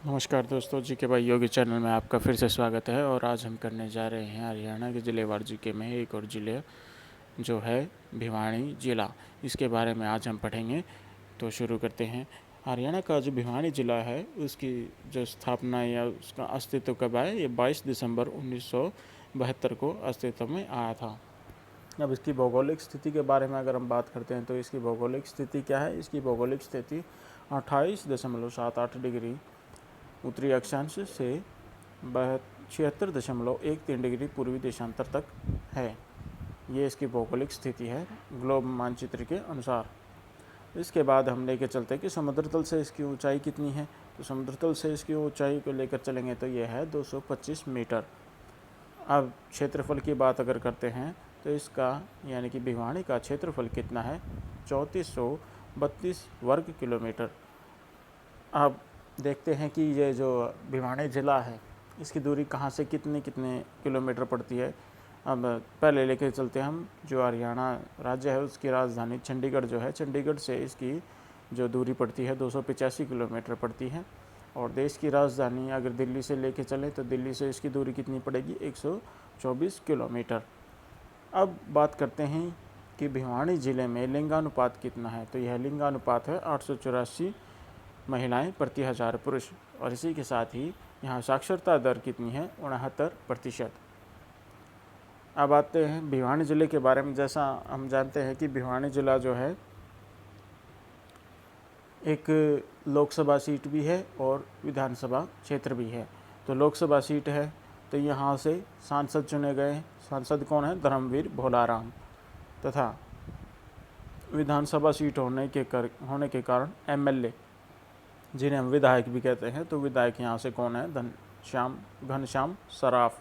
नमस्कार दोस्तों, जी के भाई योगी चैनल में आपका फिर से स्वागत है। और आज हम करने जा रहे हैं हरियाणा के ज़िलेवार जीके में एक और ज़िले जो है भिवानी ज़िला, इसके बारे में आज हम पढ़ेंगे। तो शुरू करते हैं। हरियाणा का जो भिवानी ज़िला है उसकी जो स्थापना या उसका अस्तित्व कब आया, ये 22 दिसंबर 1972 को अस्तित्व में आया था। अब इसकी भौगोलिक स्थिति के बारे में अगर हम बात करते हैं तो इसकी भौगोलिक स्थिति क्या है। इसकी भौगोलिक स्थिति 28.78 डिग्री उत्तरी अक्षांश से 76.13 डिग्री पूर्वी देशांतर तक है। ये इसकी भौगोलिक स्थिति है ग्लोब मानचित्र के अनुसार। इसके बाद हम लेकर चलते हैं कि समुद्र तल से इसकी ऊंचाई कितनी है। तो समुद्र तल से इसकी ऊंचाई को लेकर चलेंगे तो यह है 225 मीटर। अब क्षेत्रफल की बात अगर करते हैं तो इसका यानी कि भिवानी का क्षेत्रफल कितना है, 3432 वर्ग किलोमीटर। अब देखते हैं कि ये जो भिवानी ज़िला है इसकी दूरी कहाँ से कितने कितने किलोमीटर पड़ती है। अब पहले लेके चलते हैं हम जो हरियाणा राज्य है उसकी राजधानी चंडीगढ़ जो है, चंडीगढ़ से इसकी जो दूरी पड़ती है 285 किलोमीटर पड़ती है। और देश की राजधानी अगर दिल्ली से लेके चलें तो दिल्ली से इसकी दूरी कितनी पड़ेगी, 124 किलोमीटर। अब बात करते हैं कि भिवानी ज़िले में लिंगानुपात कितना है। तो यह लिंगानुपात है 884 महिलाएं प्रति 1000 पुरुष। और इसी के साथ ही यहाँ साक्षरता दर कितनी है, 69%। अब आते हैं भिवानी ज़िले के बारे में। जैसा हम जानते हैं कि भिवानी ज़िला जो है एक लोकसभा सीट भी है और विधानसभा क्षेत्र भी है। तो लोकसभा सीट है तो यहाँ से सांसद चुने गए। सांसद कौन है, धर्मवीर भोलाराम। तथा विधानसभा सीट होने के कारण एमएलए जिन्हें हम विधायक भी कहते हैं, तो विधायक यहाँ से कौन है, घनश्याम सराफ।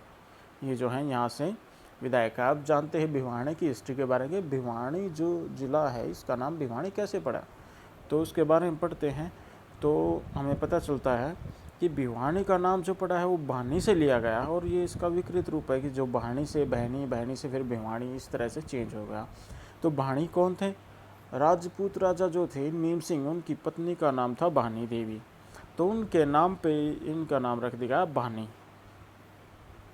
ये जो है यहाँ से विधायक है। आप जानते हैं भिवानी की हिस्ट्री के बारे में। भिवानी जो ज़िला है इसका नाम भिवानी कैसे पड़ा, तो उसके बारे में पढ़ते हैं तो हमें पता चलता है कि भिवानी का नाम जो पड़ा है वो भानी से लिया गया। और ये इसका विकृत रूप है कि जो भानी से बहनी, बहनी से फिर भिवानी, इस तरह से चेंज हो गया। तो भानी कौन थे, राजपूत राजा जो थे नीम सिंह, उनकी पत्नी का नाम था भानी देवी। तो उनके नाम पे इनका नाम रख दिया भानी।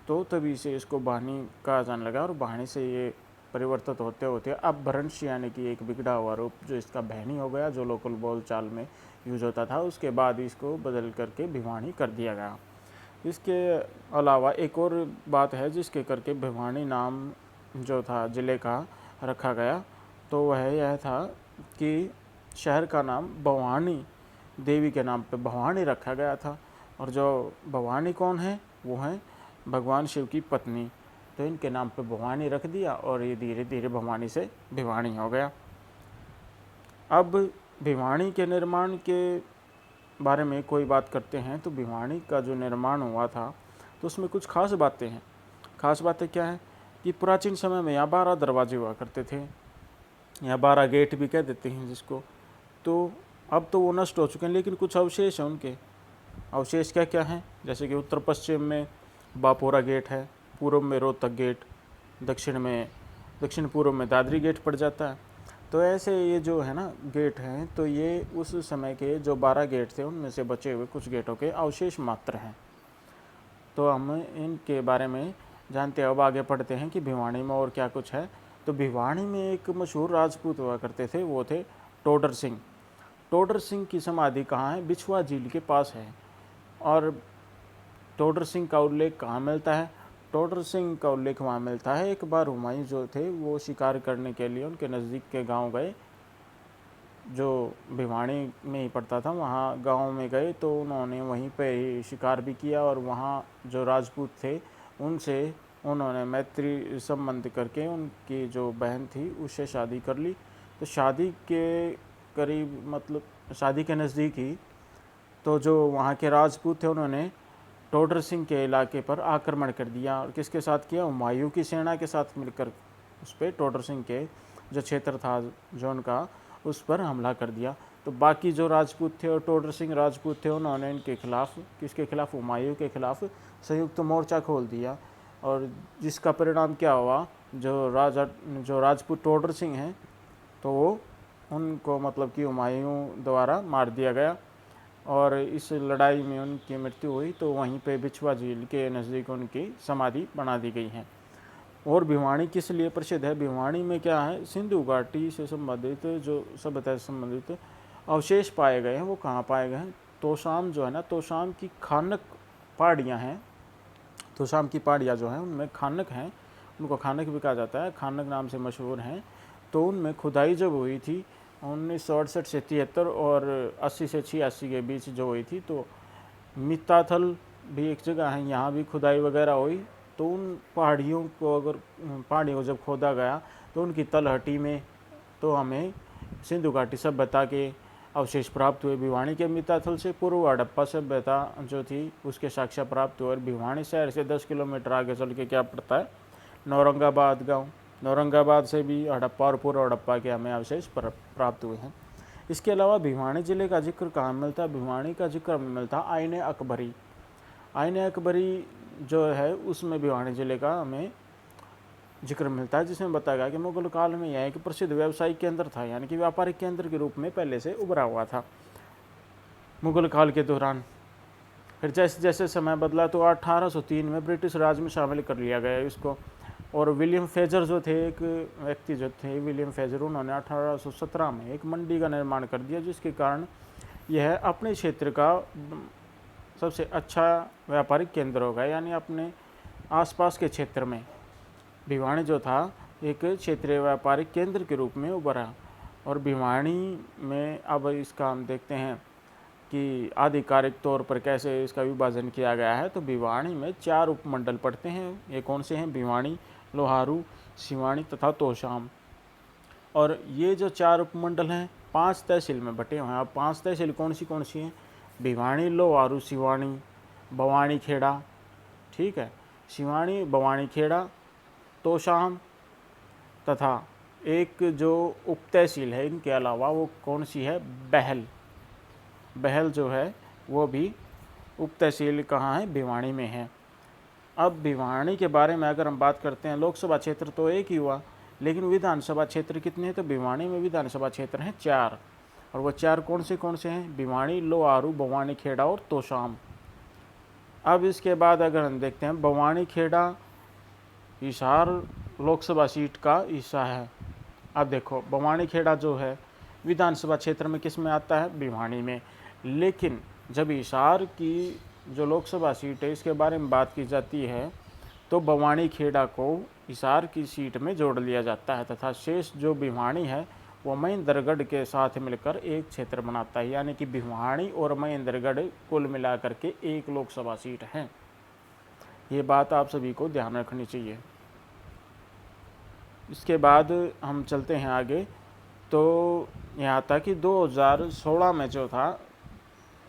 तो तभी से इसको भानी कहा जाने लगा। और भानी से ये परिवर्तित होते होते अब भ्रंश यानी कि एक बिगड़ा हुआ रूप जो इसका बहनी हो गया, जो लोकल बोल चाल में यूज होता था। उसके बाद इसको बदल करके भिवानी कर दिया गया। इसके अलावा एक और बात है जिसके करके भिवानी नाम जो था ज़िले का रखा गया, तो वह यह था कि शहर का नाम भवानी देवी के नाम पे भवानी रखा गया था। और जो भवानी कौन है, वो हैं भगवान शिव की पत्नी। तो इनके नाम पे भवानी रख दिया और ये धीरे धीरे भवानी से भिवानी हो गया। अब भिवानी के निर्माण के बारे में कोई बात करते हैं तो भिवानी का जो निर्माण हुआ था तो उसमें कुछ खास बातें हैं। खास बातें क्या हैं कि प्राचीन समय में यहाँ 12 दरवाजे हुआ करते थे, या 12 गेट भी कह देते हैं जिसको। तो अब तो वो नष्ट हो चुके हैं, लेकिन कुछ अवशेष हैं उनके। अवशेष क्या क्या हैं, जैसे कि उत्तर पश्चिम में बापोरा गेट है, पूर्व में रोहतक गेट, दक्षिण पूर्व में दादरी गेट पड़ जाता है। तो ऐसे ये जो है ना गेट हैं, तो ये उस समय के जो 12 गेट थे उनमें से बचे हुए कुछ गेटों के अवशेष मात्र हैं। तो हम इनके बारे में जानते हैं। अब आगे पढ़ते हैं कि भिवानी में और क्या कुछ है। तो भिवानी में एक मशहूर राजपूत हुआ करते थे, वो थे टोडर सिंह। टोडर सिंह की समाधि कहाँ है, बिछुआ झील के पास है। और टोडर सिंह का उल्लेख कहाँ मिलता है, टोडर सिंह का उल्लेख वहाँ मिलता है। एक बार हुमायूं जो थे वो शिकार करने के लिए उनके नज़दीक के गांव गए, जो भिवानी में ही पड़ता था। वहाँ गांव में गए तो उन्होंने वहीं पे ही शिकार भी किया। और वहाँ जो राजपूत थे उनसे उन्होंने मैत्री संबंध करके उनकी जो बहन थी उससे शादी कर ली। तो शादी के करीब, मतलब शादी के नज़दीक ही, तो जो वहाँ के राजपूत थे उन्होंने टोडर सिंह के इलाके पर आक्रमण कर दिया। और किसके साथ किया, हुमायूं की सेना के साथ मिलकर उस पर टोडर सिंह के जो क्षेत्र था जो उनका, उस पर हमला कर दिया। तो बाकी जो राजपूत थे और टोडर सिंह राजपूत थे उन्होंने इनके खिलाफ, किसके खिलाफ, हुमायूं के खिलाफ संयुक्त मोर्चा खोल दिया। और जिसका परिणाम क्या हुआ, जो राजपूत टोडर सिंह हैं तो वो उनको मतलब कि हुमायूं द्वारा मार दिया गया। और इस लड़ाई में उनकी मृत्यु हुई, तो वहीं पे बिछवा झील के नज़दीक उनकी समाधि बना दी गई है। और भिवानी किस लिए प्रसिद्ध है? भिवानी में क्या है, सिंधु घाटी से संबंधित जो सभ्यता से संबंधित अवशेष पाए गए हैं, वो कहाँ पाए गए हैं? तोशाम जो है ना, तोशाम की खानक पहाड़ियाँ हैं, तोशाम की पहाड़ियाँ जो हैं उनमें खानक हैं, उनको खानक भी कहा जाता है, खानक नाम से मशहूर हैं। तो उनमें खुदाई जब हुई थी 1968 से 73 और 80 से 86 के बीच जो हुई थी, तो मित्ताथल भी एक जगह है, यहाँ भी खुदाई वगैरह हुई। तो उन पहाड़ियों को अगर पहाड़ियों को जब खोदा गया तो उनकी तलहटी में तो हमें सिंधु घाटी सभ्यता के अवशेष प्राप्त हुए। भिवानी के मित्ताथल से पूर्व हड़प्पा सभ्यता जो थी उसके साक्ष्य प्राप्त हुए। और भिवानी शहर से 10 किलोमीटर आगे चल के क्या पड़ता है? नौरंगाबाद गांव। नौरंगाबाद से भी हड़प्पा और पूर्व हड़प्पा के हमें अवशेष प्राप्त हुए हैं। इसके अलावा भिवानी ज़िले का जिक्र कहाँ मिलता है? भिवानी का जिक्र मिलता है आईने अकबरी। आईने अकबरी जो है उसमें भिवानी ज़िले का हमें जिक्र मिलता है, जिसमें बताया गया कि मुगल काल में यह एक प्रसिद्ध व्यावसायिक केंद्र था, यानी कि व्यापारिक केंद्र के रूप में पहले से उभरा हुआ था मुगल काल के दौरान। फिर जैसे जैसे समय बदला तो 1803 में ब्रिटिश राज में शामिल कर लिया गया इसको। और विलियम फेजर जो थे, एक व्यक्ति जो थे विलियम फेजर, उन्होंने 1817 में एक मंडी का निर्माण कर दिया, जिसके कारण यह अपने क्षेत्र का सबसे अच्छा व्यापारिक केंद्र होगा, यानी अपने आसपास के क्षेत्र में भिवानी जो था एक क्षेत्रीय व्यापारिक केंद्र के रूप में उभरा। और भिवानी में अब इसका हम देखते हैं कि आधिकारिक तौर पर कैसे इसका विभाजन किया गया है। तो भिवानी में 4 उपमंडल पड़ते हैं। ये कौन से हैं? भिवानी, लोहारू, सिवानी तथा तोशाम। और ये जो 4 उपमंडल हैं 5 तहसील में बटे हुए हैं। अब 5 तहसील कौन सी हैं? भिवानी, लोहारू, सिवानी, भवानी खेड़ा, ठीक है, सिवानी, भवानी खेड़ा, तोशाम तथा एक जो उप तहसील है इनके अलावा वो कौन सी है? बहल। बहल जो है वो भी उप तहसील कहाँ है? भिवानी में है। अब भिवानी के बारे में अगर हम बात करते हैं, लोकसभा क्षेत्र तो एक ही हुआ, लेकिन विधानसभा क्षेत्र कितने हैं? तो भिवानी में विधानसभा क्षेत्र हैं 4। और वो 4 कौन से हैं? भिवानी, लोहारू, भवानी खेड़ा और तोशाम। अब इसके बाद अगर हम देखते हैं, भवानी खेड़ा हिसार लोकसभा सीट का हिस्सा है। अब देखो, भवानी खेड़ा जो है विधानसभा क्षेत्र में किस में आता है? भिवानी में। लेकिन जब हिसार की जो लोकसभा सीट है इसके बारे में बात की जाती है तो भवानी खेड़ा को हिसार की सीट में जोड़ लिया जाता है, तथा शेष जो भिवानी है वो महेंद्रगढ़ के साथ मिलकर एक क्षेत्र बनाता है, यानी कि भिवानी और महेंद्रगढ़ कुल मिलाकर के एक लोकसभा सीट है। ये बात आप सभी को ध्यान रखनी चाहिए। इसके बाद हम चलते हैं आगे। तो यहाँ था कि 2016 में जो था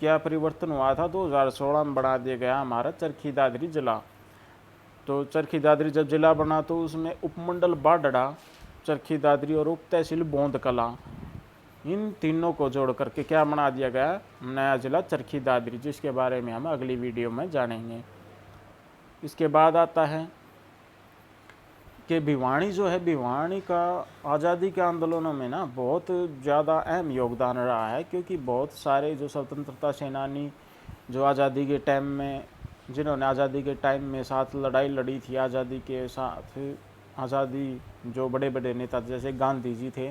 क्या परिवर्तन हुआ था? 2016 में बढ़ा दिया गया हमारा चरखी दादरी जिला। तो चरखी दादरी जब जिला बना तो उसमें उपमंडल बाडड़ा, चरखी दादरी और उप तहसील बोंद कला, इन तीनों को जोड़ करके क्या बना दिया गया? नया जिला चरखी दादरी, जिसके बारे में हम अगली वीडियो में जानेंगे। इसके बाद आता है कि भिवानी जो है, भिवानी का आज़ादी के आंदोलनों में ना बहुत ज़्यादा अहम योगदान रहा है, क्योंकि बहुत सारे जो स्वतंत्रता सेनानी जो आज़ादी के टाइम में, जिन्होंने आज़ादी के टाइम में साथ लड़ाई लड़ी थी आज़ादी के साथ, आज़ादी जो बड़े बड़े नेता जैसे गांधी जी थे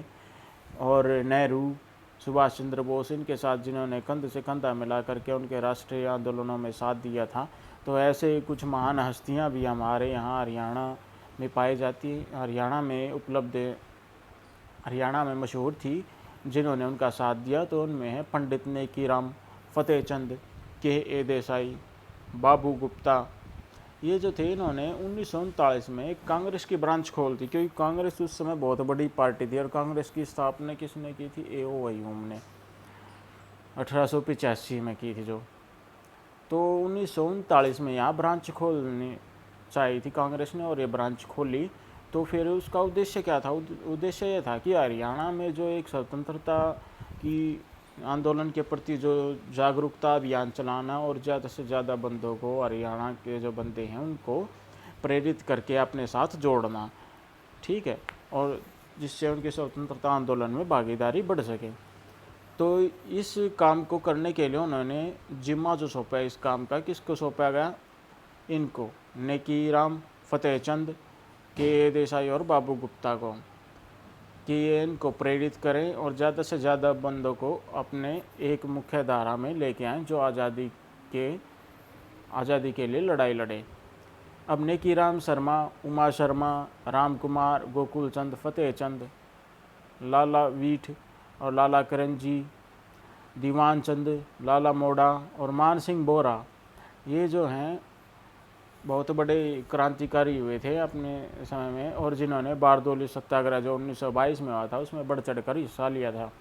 और नेहरू, सुभाष चंद्र बोस, इनके साथ जिन्होंने कंध से कंधा मिला करके उनके राष्ट्रीय आंदोलनों में साथ दिया था। तो ऐसे कुछ महान हस्तियां भी हमारे यहाँ हरियाणा में पाई जाती है, हरियाणा में उपलब्ध, हरियाणा में मशहूर थी जिन्होंने उनका साथ दिया। तो उनमें है पंडित नेकीराम, फतेह चंद, के देसाई, बाबू गुप्ता। ये जो थे इन्होंने 1939 में एक कांग्रेस की ब्रांच खोल दी, क्योंकि कांग्रेस उस समय बहुत बड़ी पार्टी थी। और कांग्रेस की स्थापना किसने की थी? A.O. वयूम ने 1885 में की थी जो। तो 1939 में यहाँ ब्रांच खोलनी चाहिए थी कांग्रेस ने, और ये ब्रांच खोली। तो फिर उसका उद्देश्य क्या था? उद्देश्य ये था कि हरियाणा में जो एक स्वतंत्रता की आंदोलन के प्रति जो जागरूकता अभियान चलाना, और ज़्यादा से ज़्यादा बंदों को, हरियाणा के जो बंदे हैं उनको प्रेरित करके अपने साथ जोड़ना, ठीक है, और जिससे उनके स्वतंत्रता आंदोलन में भागीदारी बढ़ सके। तो इस काम को करने के लिए उन्होंने जिम्मा जो सौंपा इस काम का, किसको सौंपा गया? इनको, नेकीराम फतेहचंद, के देसाई और बाबू गुप्ता को, कि ये इनको प्रेरित करें और ज़्यादा से ज़्यादा बंदों को अपने एक मुख्य धारा में लेके आएँ जो आज़ादी के लिए लड़ाई लड़े। अब नेकीराम शर्मा, उमा शर्मा, राम कुमार, गोकुल चंद फतेहचंद, लाला वीठ और लाला करंजी, दीवान चंद, लाला मोड़ा और मान सिंह बोरा, ये जो हैं बहुत बड़े क्रांतिकारी हुए थे अपने समय में, और जिन्होंने बारदोली सत्याग्रह जो 1922 में हुआ था उसमें बढ़ चढ़कर हिस्सा लिया था।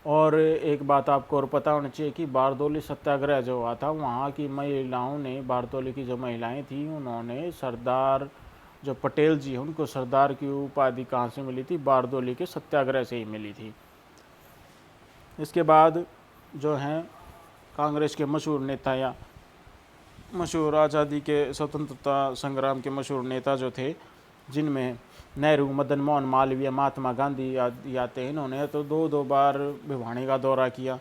और एक बात आपको और पता होनी चाहिए कि बारदोली सत्याग्रह जो हुआ था, वहाँ की महिलाओं ने, बारदोली की जो महिलाएं थी, उन्होंने सरदार जो पटेल जी हैं उनको सरदार की उपाधि कहाँ से मिली थी? बारदोली के सत्याग्रह से ही मिली थी। इसके बाद जो हैं कांग्रेस के मशहूर नेता या मशहूर आज़ादी के स्वतंत्रता संग्राम के मशहूर नेता जो थे, जिनमें नेहरू, मदन मोहन मालवीय, महात्मा गांधी आते हैं। इन्होंने तो दो बार भिवानी का दौरा किया।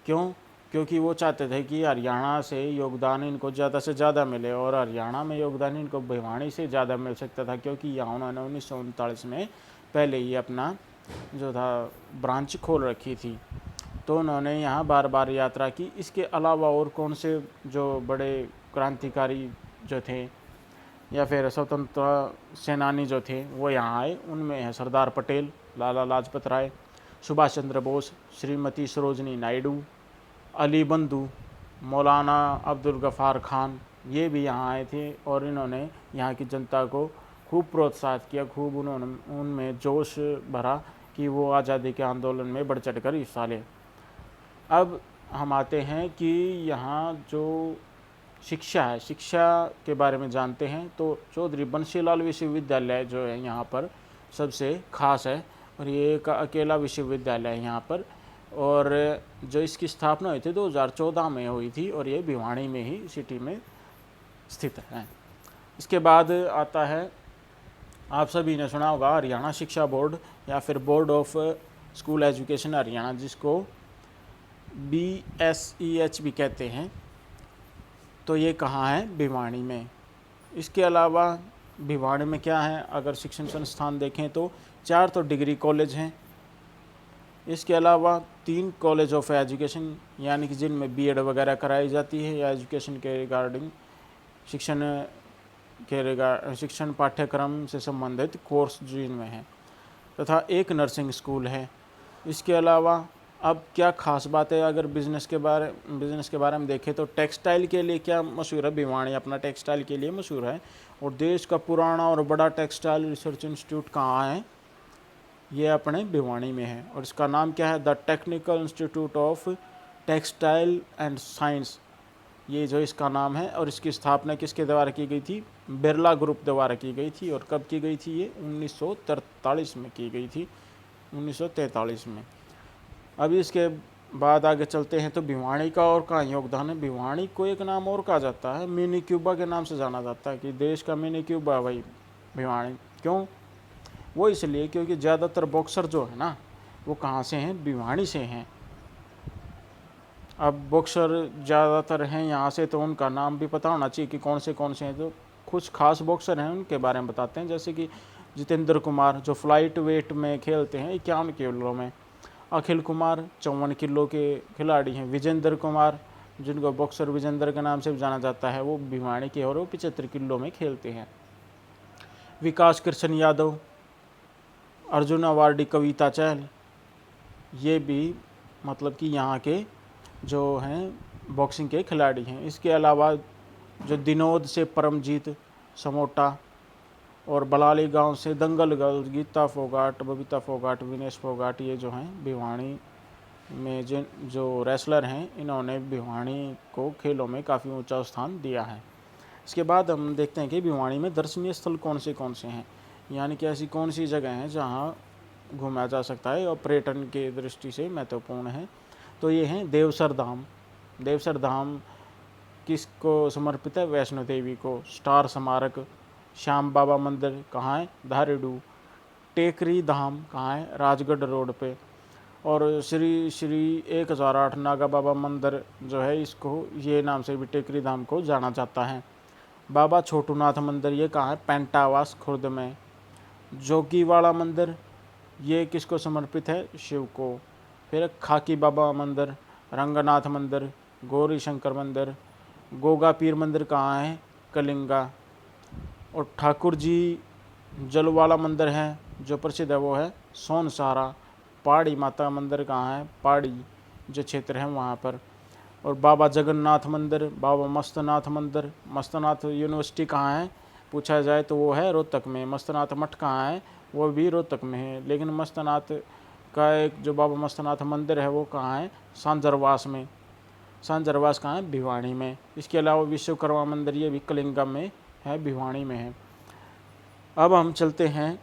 क्यों? क्योंकि वो चाहते थे कि हरियाणा से योगदान इनको ज़्यादा से ज़्यादा मिले, और हरियाणा में योगदान इनको भिवानी से ज़्यादा मिल सकता था, क्योंकि यहाँ उन्होंने 1939 में पहले ही अपना जो था ब्रांच खोल रखी थी। तो उन्होंने यहाँ बार बार यात्रा की। इसके अलावा और कौन से जो बड़े क्रांतिकारी जो थे या फिर स्वतंत्रता सेनानी जो थे वो यहाँ आए? उनमें है सरदार पटेल, लाला लाजपत राय, सुभाष चंद्र बोस, श्रीमती सरोजनी नायडू, अली बंधु, मौलाना अब्दुल गफ़ार खान, ये भी यहाँ आए थे। और इन्होंने यहाँ की जनता को खूब प्रोत्साहित किया, खूब उन्होंने उनमें जोश भरा कि वो आज़ादी के आंदोलन में बढ़ चढ़ कर हिस्सा लें। अब हम आते हैं कि यहाँ जो शिक्षा है, शिक्षा के बारे में जानते हैं। तो चौधरी बंसीलाल विश्वविद्यालय जो है यहाँ पर सबसे खास है, और ये एक अकेला विश्वविद्यालय है यहाँ पर। और जो इसकी स्थापना हुई थी 2014 में हुई थी, और ये भिवानी में ही सिटी में स्थित है। इसके बाद आता है, आप सभी ने सुना होगा, हरियाणा शिक्षा बोर्ड या फिर board of school education Haryana, जिसको BSEH भी कहते हैं। तो ये कहाँ है? भिवानी में। इसके अलावा भिवानी में क्या है? अगर शिक्षण संस्थान देखें तो 4 तो डिग्री कॉलेज हैं। इसके अलावा 3 कॉलेज ऑफ एजुकेशन, यानी कि जिनमें BEd वगैरह कराई जाती है, या एजुकेशन के रिगार्डिंग शिक्षण पाठ्यक्रम से संबंधित कोर्स जिनमें हैं, तथा 1 नर्सिंग स्कूल है। इसके अलावा अब क्या खास बात है, अगर बिज़नेस के बारे में देखें तो टेक्सटाइल के लिए क्या मशहूर है? भिवानी अपना टेक्सटाइल के लिए मशहूर है। और देश का पुराना और बड़ा टेक्सटाइल रिसर्च इंस्टीट्यूट कहाँ है? ये अपने भिवानी में है, और इसका नाम क्या है? The technical institute of textile and science, ये जो इसका नाम है। और इसकी स्थापना किसके द्वारा की गई थी? बिरला ग्रुप द्वारा की गई थी। और कब की गई थी? ये 1943 में की गई थी, 1943 में। अभी इसके बाद आगे चलते हैं तो भिवानी का और कहाँ योगदान है? भिवानी को एक नाम और कहा जाता है, मिनी क्यूबा के नाम से जाना जाता है, कि देश का मिनी क्यूबा भाई भिवानी। क्यों? वो इसलिए क्योंकि ज़्यादातर बॉक्सर जो है ना, वो कहाँ से हैं? भिवानी से हैं। अब बॉक्सर ज़्यादातर हैं यहाँ से, तो उनका नाम भी पता होना चाहिए कि कौन से हैं। तो कुछ खास बॉक्सर हैं, उनके बारे में बताते हैं। जैसे कि जितेंद्र कुमार, जो फ्लाइट वेट में खेलते हैं 51 किलो में। अखिल कुमार 54 किलो के खिलाड़ी हैं। विजेंद्र कुमार, जिनको बॉक्सर विजेंद्र के नाम से भी जाना जाता है, वो भिवानी के, और वो 75 किलो में खेलते हैं। विकास कृष्ण यादव, अर्जुन अवार्डी कविता चहल, ये भी मतलब कि यहाँ के जो हैं बॉक्सिंग के खिलाड़ी हैं। इसके अलावा जो दिनोद से परमजीत समोटा, और बलाली गांव से दंगल गर्ल गीता फोगाट, बबीता फोगाट, विनेश फोगाट, ये जो हैं भिवानी में जो रेसलर हैं, इन्होंने भिवानी को खेलों में काफ़ी ऊंचा स्थान दिया है। इसके बाद हम देखते हैं कि भिवानी में दर्शनीय स्थल कौन से हैं, यानी कि ऐसी कौन सी जगह हैं जहां घूमा जा सकता है और पर्यटन के दृष्टि से महत्वपूर्ण है। तो ये हैं देवसर धाम। देवसर धाम किसको समर्पित है? वैष्णो देवी को। स्टार स्मारक, श्याम बाबा मंदिर कहाँ है? धारेडू। टेकरी धाम कहाँ है? राजगढ़ रोड पे। और श्री श्री 1008 नागा बाबा मंदिर जो है, इसको ये नाम से भी टेकरी धाम को जाना जाता है। बाबा छोटूनाथ मंदिर ये कहाँ है? पेंटावास खुर्द में। जोगीवाड़ा मंदिर ये किसको समर्पित है? शिव को। फिर खाकी बाबा मंदिर, रंगनाथ मंदिर, गौरी शंकर मंदिर, गोगा पीर मंदिर कहाँ है? कलिंगा। और ठाकुर जी जलवाला मंदिर है जो प्रसिद्ध है वो है सोनसारा। पहाड़ी माता मंदिर कहाँ है? पहाड़ी जो क्षेत्र है वहाँ पर। और बाबा जगन्नाथ मंदिर, बाबा मस्तनाथ मंदिर। मस्तनाथ यूनिवर्सिटी कहाँ है पूछा जाए तो वो है रोहतक में। मस्तनाथ मठ कहाँ है? वो भी रोहतक में है। लेकिन मस्तनाथ का एक जो बाबा मस्तनाथ मंदिर है वो कहाँ है? सांजरवास में। सांजरवास कहाँ है? भिवानी में। इसके अलावा विश्वकर्मा मंदिर ये भी कलिंगा में है, भिवानी में है। अब हम चलते हैं,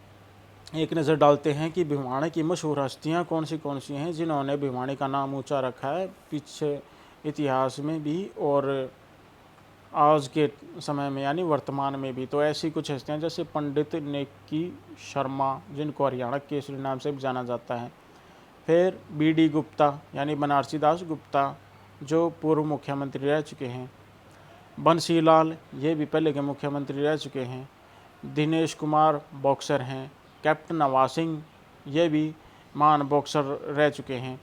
एक नज़र डालते हैं कि भिवानी की मशहूर हस्तियाँ कौन सी हैं जिन्होंने भिवानी का नाम ऊंचा रखा है पीछे इतिहास में भी और आज के समय में यानी वर्तमान में भी। तो ऐसी कुछ हस्तियाँ जैसे पंडित नेकी शर्मा, जिनको हरियाणा केसरी नाम से भी जाना जाता है। फिर BD गुप्ता यानी बनारसी दास गुप्ता जो पूर्व मुख्यमंत्री रह चुके हैं। बंसीलाल ये भी पहले के मुख्यमंत्री रह चुके हैं। दिनेश कुमार बॉक्सर हैं। कैप्टन नवाज सिंह ये भी महान बॉक्सर रह चुके हैं।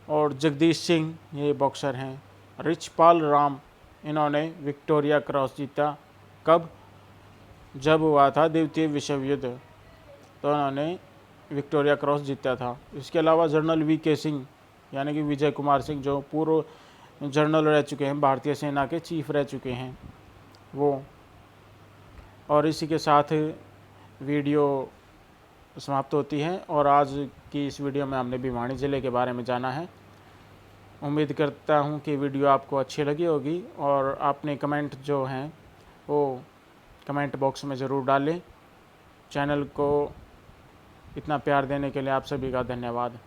और जगदीश सिंह ये बॉक्सर हैं। रिचपाल राम इन्होंने विक्टोरिया क्रॉस जीता। कब? जब हुआ था द्वितीय विश्व युद्ध, तो उन्होंने विक्टोरिया क्रॉस जीता था। इसके अलावा जनरल VK सिंह यानी कि विजय कुमार सिंह जो पूर्व जनरल रह चुके हैं, भारतीय सेना के चीफ रह चुके हैं वो। और इसी के साथ वीडियो समाप्त होती है। और आज की इस वीडियो में हमने भिवानी ज़िले के बारे में जाना है। उम्मीद करता हूँ कि वीडियो आपको अच्छी लगी होगी और आपने कमेंट जो हैं वो कमेंट बॉक्स में ज़रूर डालें। चैनल को इतना प्यार देने के लिए आप सभी का धन्यवाद।